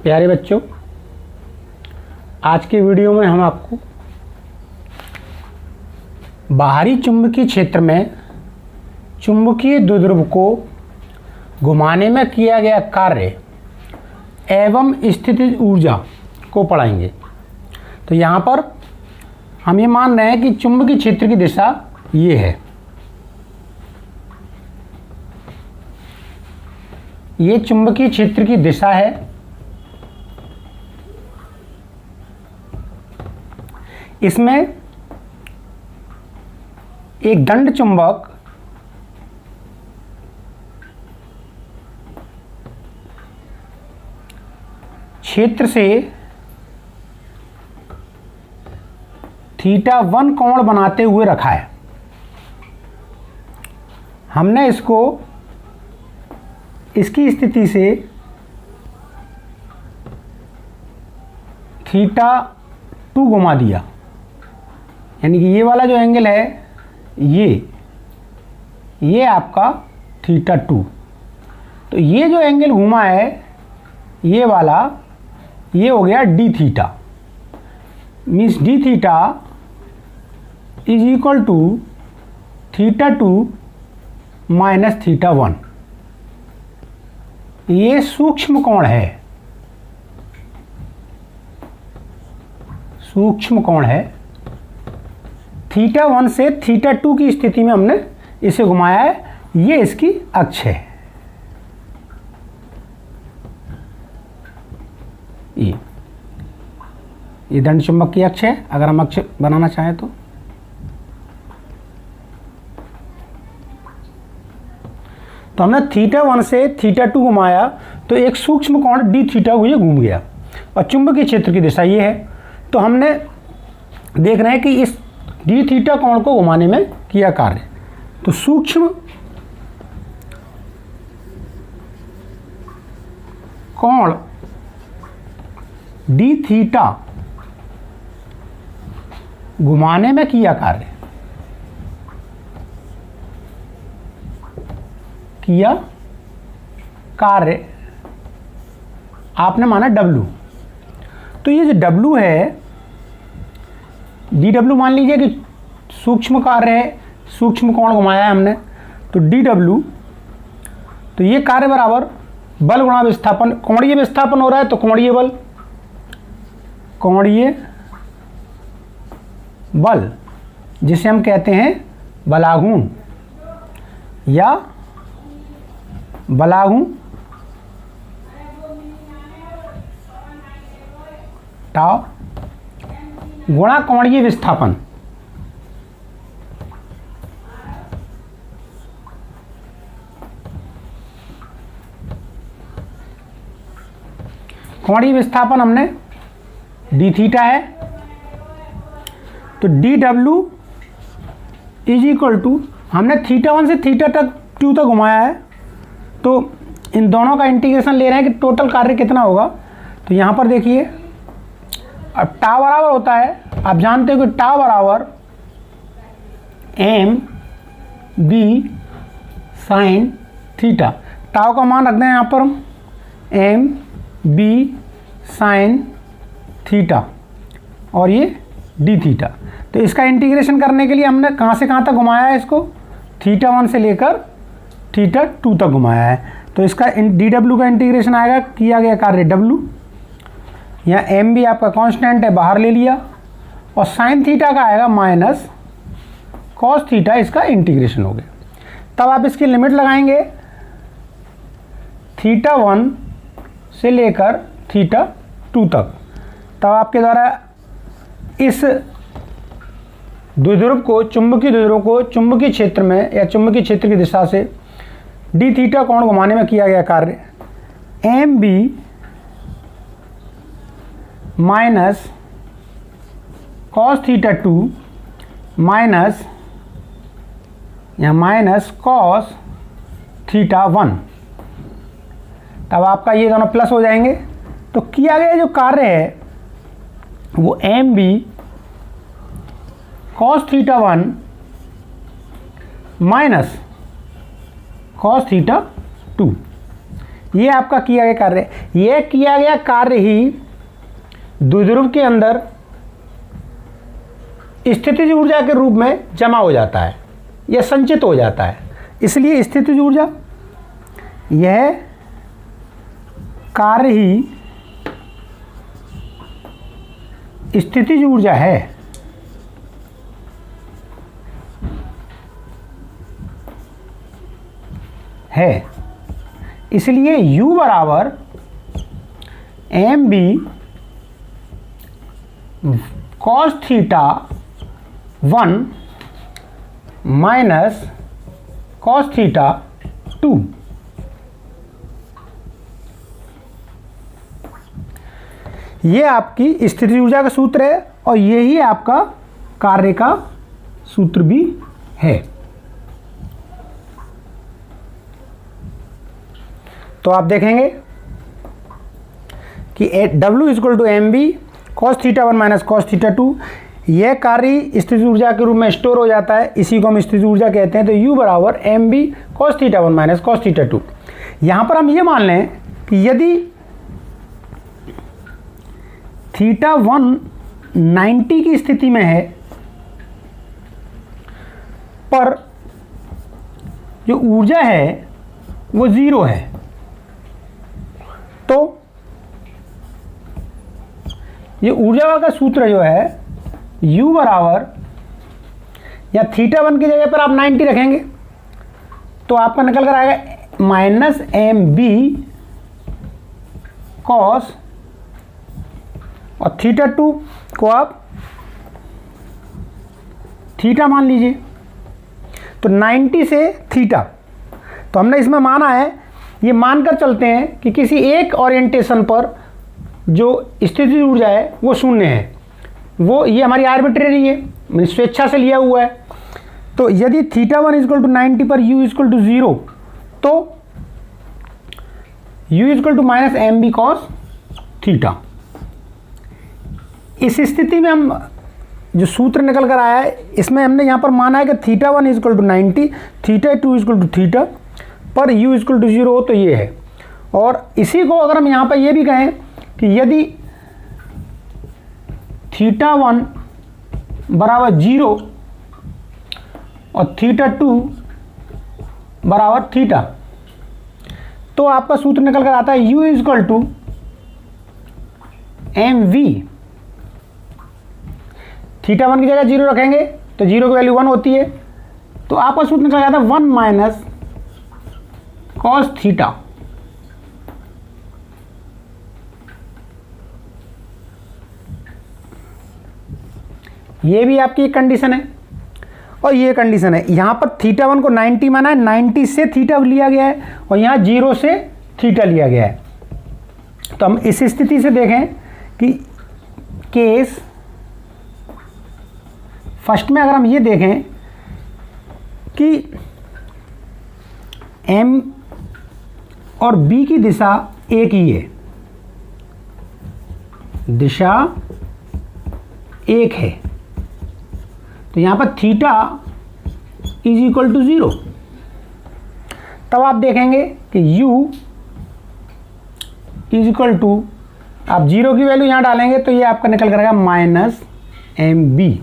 प्यारे बच्चों, आज के वीडियो में हम आपको बाहरी चुंबकीय क्षेत्र में चुंबकीय द्विध्रुव को घुमाने में किया गया कार्य एवं स्थितिज ऊर्जा को पढ़ाएंगे। तो यहाँ पर हम ये मान रहे हैं कि चुंबकीय क्षेत्र की दिशा ये है, ये चुंबकीय क्षेत्र की दिशा है। इसमें एक दंड चुंबक क्षेत्र से θ1 कोण बनाते हुए रखा है। हमने इसको इसकी स्थिति से θ2 घुमा दिया, यानी कि ये वाला जो एंगल है ये आपका θ2। तो ये जो एंगल घुमा है ये वाला, ये हो गया d theta, means d theta is equal to θ2 minus θ1। ये सूक्ष्म कोण है, सूक्ष्म कोण है। θ1 से θ2 की स्थिति में हमने इसे घुमाया है, ये इसकी अक्ष है। ये दंड चुंबक की अक्ष है। अगर हम अक्ष बनाना चाहें तो हमने θ1 से θ2 घुमाया तो एक सूक्ष्म कोण d थीटा ये घूम गया और चुंबकीय क्षेत्र की दिशा ये है। तो हमने देख रहे हैं कि इस d थीटा कोण को घुमाने में किया कार्य। तो सूक्ष्म कोण d थीटा घुमाने में किया कार्य, आपने माना W। तो ये जो W है, dW मान लीजिए कि सूक्ष्म कार्य है, सूक्ष्म कोण घुमाया है हमने, तो dW। तो ये कार्य बराबर बल गुणा विस्थापन, कोणीय विस्थापन हो रहा है तो कोणीय बल, कोणीय बल जिसे हम कहते हैं बलाघूर्ण या बलाघूर्ण टाउ गुणा कोणीय विस्थापन। कोणीय विस्थापन हमने d थीटा है, तो dW इज इक्वल टू, हमने θ1 से θ2 तक घुमाया है, तो इन दोनों का इंटीग्रेशन ले रहे हैं कि टोटल कार्य कितना होगा। तो यहाँ पर देखिए, अब टाउ बराबर होता है, आप जानते हो कि टाउ बराबर mb साइन थीटा। टाउ का मान रख दें यहाँ पर हम mb साइन थीटा और ये d थीटा। तो इसका इंटीग्रेशन करने के लिए हमने कहाँ से कहाँ तक घुमाया है इसको, θ1 से लेकर θ2 तक घुमाया है। तो इसका dW का इंटीग्रेशन आएगा, किया गया कार्य W, यहाँ mb आपका कांस्टेंट है, बाहर ले लिया, और साइन थीटा का आएगा माइनस कॉस थीटा, इसका इंटीग्रेशन हो गया। तब आप इसकी लिमिट लगाएंगे θ1 से लेकर θ2 तक। तब आपके द्वारा इस द्विध्रुव को, चुंबकीय द्विध्रुव को चुंबकीय क्षेत्र में या चुंबकीय क्षेत्र की दिशा से d थीटा कोण घुमाने में किया गया कार्य mb माइनस कॉस θ2 माइनस या माइनस कॉस θ1। तब आपका ये दोनों प्लस हो जाएंगे। तो किया गया जो कार्य है वो mb cos θ1 माइनस cos θ2, ये आपका किया गया कार्य, ये किया गया कार्य ही द्विध्रुव के अंदर स्थितिज ऊर्जा के रूप में जमा हो जाता है या संचित हो जाता है। इसलिए स्थितिज ऊर्जा, यह कार्य ही स्थितिज ऊर्जा है। इसलिए U बराबर mb cos theta 1 minus cos theta 2। ये आपकी स्थितिज ऊर्जा का सूत्र है और यही आपका कार्य का सूत्र भी है। तो आप देखेंगे कि W equal to M B cos theta 1 minus cos theta 2, यह कार्य स्थितिज ऊर्जा के रूप में स्टोर हो जाता है, इसी को हम स्थितिज ऊर्जा कहते हैं। तो U बराबर M B cos theta 1 minus cos theta 2। यहाँ पर हम ये मान लें कि यदि थीटा 1 90 की स्थिति में है पर जो ऊर्जा है वो 0 है, तो ये ऊर्जा का सूत्र जो है U बराबर, या थीटा 1 की जगह पर आप 90 रखेंगे तो आपका निकल कर आएगा माइनस एम बी कॉस, और थीटा 2 को आप थीटा मान लीजिए, तो 90 से थीटा। तो हमने इसमें माना है, ये मानकर चलते हैं कि किसी एक ओरिएंटेशन पर जो स्थितिज ऊर्जा है वो शून्य है, वो ये हमारी आर्बिट्रेरी है, स्वेच्छा से लिया हुआ है। तो यदि थीटा 1 इक्वल टू 90 पर U इक्वल टू 0, तो U equal to minus M B cos theta. इस स्थिति में हम जो सूत्र निकल कर आया है, इसमें हमने यहाँ पर माना है कि theta 1 equal to 90, theta 2 equal to theta, पर U इक्वल टू 0 हो तो ये है। और इसी को अगर हम यहाँ पर ये भी कहें कि यदि थीटा 1 बराबर 0 और थीटा 2 बराबर थीटा, तो आपका सूत्र निकल कर आता है U equal to M V. Theta 1 की जगह 0 रखेंगे तो 0 की वैल्यू 1 होती है, तो आपका सूत्र निकल जाता है 1 माइनस कॉस थीटा। ये भी आपकी एक कंडीशन है और ये कंडीशन है। यहाँ पर थीटा 1 को 90 माना है, 90 से थीटा लिया गया है और यहाँ 0 से थीटा लिया गया है। तो हम इस स्थिति से देखें कि केस फर्स्ट में अगर हम ये देखें कि M और B की दिशा एक ही है, दिशा एक है, तो यहाँ पर थीटा इज इक्वल टू 0। तब आप देखेंगे कि U इज इक्वल टू, आप 0 की वैल्यू यहाँ डालेंगे तो ये आपका निकल करेगा माइनस एम बी।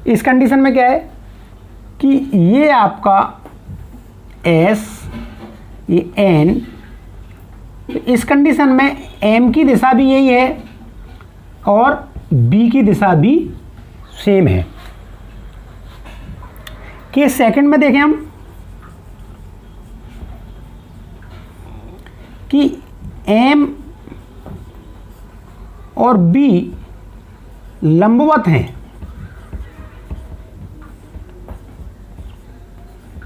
इस कंडीशन में क्या है कि ये आपका S, ये N, तो इस कंडीशन में M की दिशा भी यही है और B की दिशा भी सेम है। केस सेकंड में देखें हम कि M और B लंबवत हैं,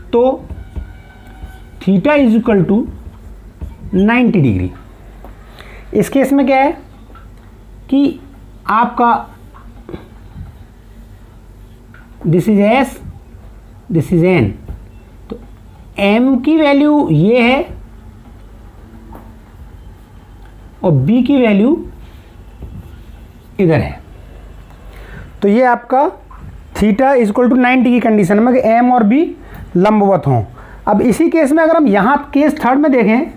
तो theta is equal to 90 degree. इस केस में क्या है कि आपका this is S, this is N, तो M की वैल्यू ये है और B की वैल्यू इधर है। तो ये आपका थीटा इज इक्वल टू 90 की कंडीशन में कि M और B लंबवत हों। अब इसी केस में अगर हम यहाँ केस थर्ड में देखें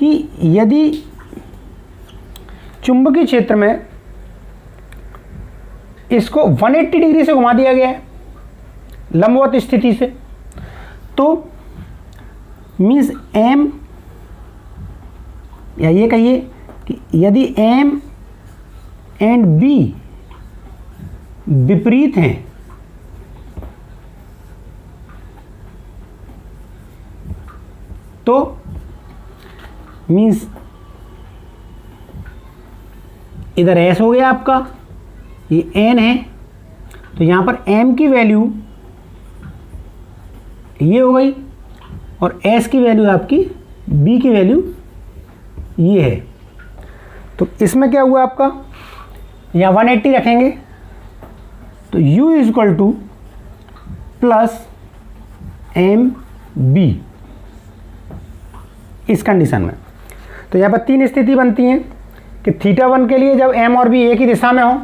कि यदि चुंबकीय क्षेत्र में इसको 180 डिग्री से घुमा दिया गया है लंबवत स्थिति से, तो मीन्स एम, या ये कहिए कि यदि एम एंड बी विपरीत हैं तो मीन्स इधर एस हो गया आपका, ये एन है, तो यहाँ पर एम की वैल्यू ये हो गई और एस की वैल्यू आपकी बी की वैल्यू ये है। तो इसमें क्या हुआ आपका, यहाँ 180 रखेंगे तो u equal to plus M B इस कंडीशन में। तो यहाँ पर तीन स्थिति बनती हैं कि θ1 के लिए जब m और b एक ही दिशा में हो,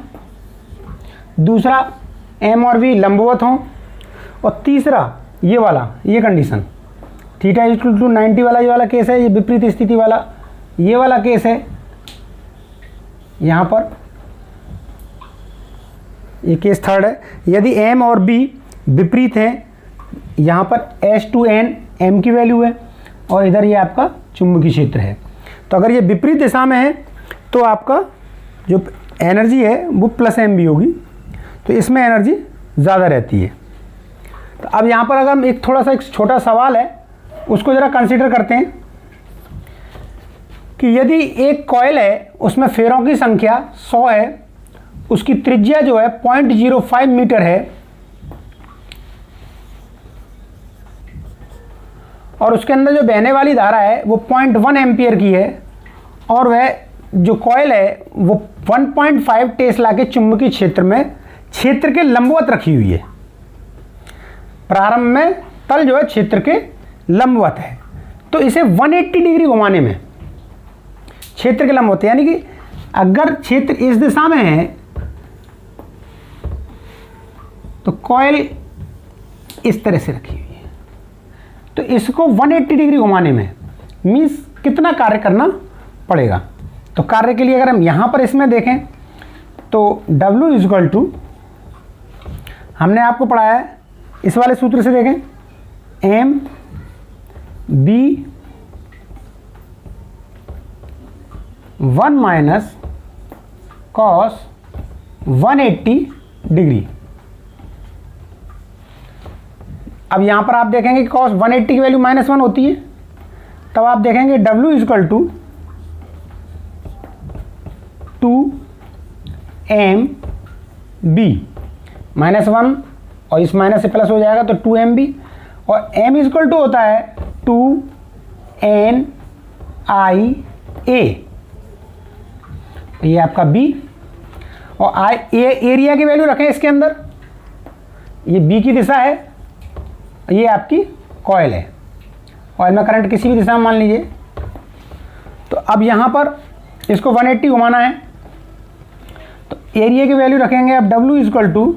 दूसरा m और b लंबवत हों, और तीसरा ये वाला, ये कंडीशन θ इक्वल टू 90 वाला, ये वाला केस है, ये विपरीत स्थिति वाला ये वाला केस है। यहाँ पर ये केस थर्ड है, यदि m और b विपरीत हैं, यहाँ पर S2n m की वैल्यू है और इधर ये आपका चुंबकीय क्षेत्र है। तो अगर ये विपरीत दिशा में है तो आपका जो एनर्जी है वो प्लस एम बी होगी, तो इसमें एनर्जी ज़्यादा रहती है। तो अब यहाँ पर अगर हम एक थोड़ा सा एक छोटा सवाल है उसको ज़रा कंसीडर करते हैं कि यदि एक कॉइल है उसमें फेरों की संख्या 100 है, उसकी त्रिज्या जो है 0.05 मीटर है और उसके अंदर जो बहने वाली धारा है वो 0.1 एम्पियर की है और वह जो कॉइल है वो 1.5 टेस्ला के चुंबकीय क्षेत्र में क्षेत्र के लंबवत रखी हुई है। प्रारंभ में तल जो है क्षेत्र के लंबवत है, तो इसे 180 डिग्री घुमाने में क्षेत्र के लंबवत, यानी कि अगर क्षेत्र इस दिशा में है तो कॉइल इस तरह से रखी हुई है, तो इसको 180 डिग्री घुमाने में मीन्स कितना कार्य करना पड़ेगा। तो कार्य के लिए अगर हम यहाँ पर इसमें देखें तो W इक्वल टू, हमने आपको पढ़ाया है इस वाले सूत्र से, देखें M B 1 minus cos 180 degree. अब यहाँ पर आप देखेंगे कि कॉस 180 की वैल्यू -1 होती है, तब आप देखेंगे W इक्वल टू 2mb -1 और इस माइनस से प्लस हो जाएगा तो 2mb, और m इक्वल टू होता है 2nia, ये आपका b, और i एरिया की वैल्यू रखें इसके अंदर, ये b की दिशा है, ये आपकी कॉइल है, कॉइल में करंट किसी भी दिशा में मान लीजिए। तो अब यहाँ पर इसको 180 घुमाना है तो एरिया की वैल्यू रखेंगे अब W equal to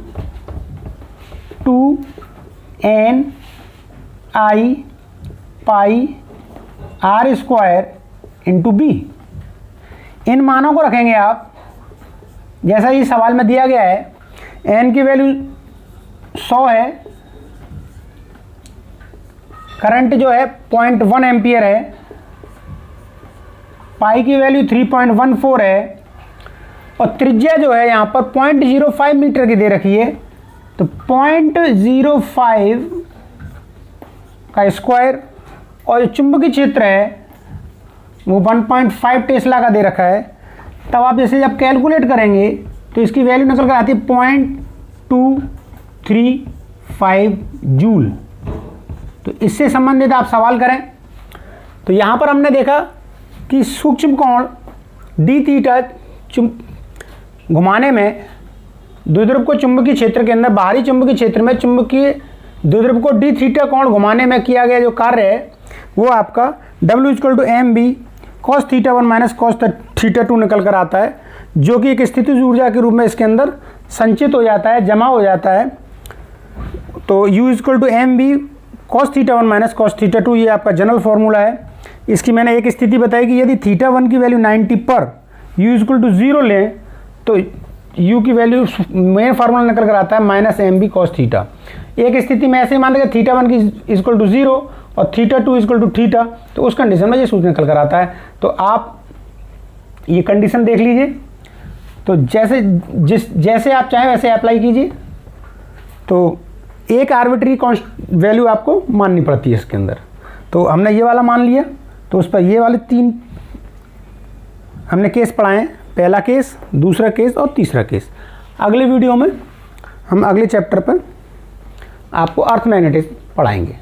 2n i pi r square into B. इन मानों को रखेंगे आप जैसा ही सवाल में दिया गया है। n की वैल्यू 100 है, करंट जो है 0.1 एम्पियर है, पाई की वैल्यू 3.14 है और त्रिज्या जो है यहाँ पर 0.05 मीटर की दे रखी है, तो 0.05 का स्क्वायर, और जो चुंबकीय क्षेत्र है वो 1.5 टेस्ला का दे रखा है। तब आप जैसे जब कैलकुलेट करेंगे तो इसकी वैल्यू निकल कर आती है 0.235 जूल। तो इससे संबंधित आप सवाल करें तो यहाँ पर हमने देखा कि सूक्ष्म कोण डी थीटा घुमाने में द्विध्रुव को चुंबकीय क्षेत्र के अंदर, बाहरी चुंबकीय क्षेत्र में चुंबकीय द्विध्रुव को डी थीटा कोण घुमाने में किया गया जो कार्य है वो आपका W equal to M B cos θ1 minus cos θ2 निकल कर आता है, जो कि एक स्थितिज ऊर्जा के रूप में इसके अंदर संचित हो जाता है, जमा हो जाता है। तो U equal to M B cos θ1 minus cos θ2 ये आपका जनरल फॉर्मूला है। इसकी मैंने एक स्थिति बताई कि यदि थीटा 1 की वैल्यू 90 पर u इक्वल टू 0 लें तो u की वैल्यू मेन फार्मूला निकल कर आता है minus M B cos theta. एक स्थिति में ऐसे ही मान लेंगे थीटा 1 की इक्वल टू 0 और थीटा 2 इक्वल टू थीटा, तो उस कंडीशन में ये सूत्र निकल कर आता है। तो आप ये कंडीशन देख लीजिए, तो जैसे आप चाहें वैसे अप्लाई कीजिए। तो एक आर्बिट्री वैल्यू आपको माननी पड़ती है इसके अंदर। तो हमने ये वाला मान लिया, तो उस पर ये वाले 3 हमने केस पढ़ाए हैं, पहला केस, दूसरा केस और तीसरा केस। अगले वीडियो में हम अगले चैप्टर पर आपको अर्थमैग्नेटिज्म पढ़ाएंगे।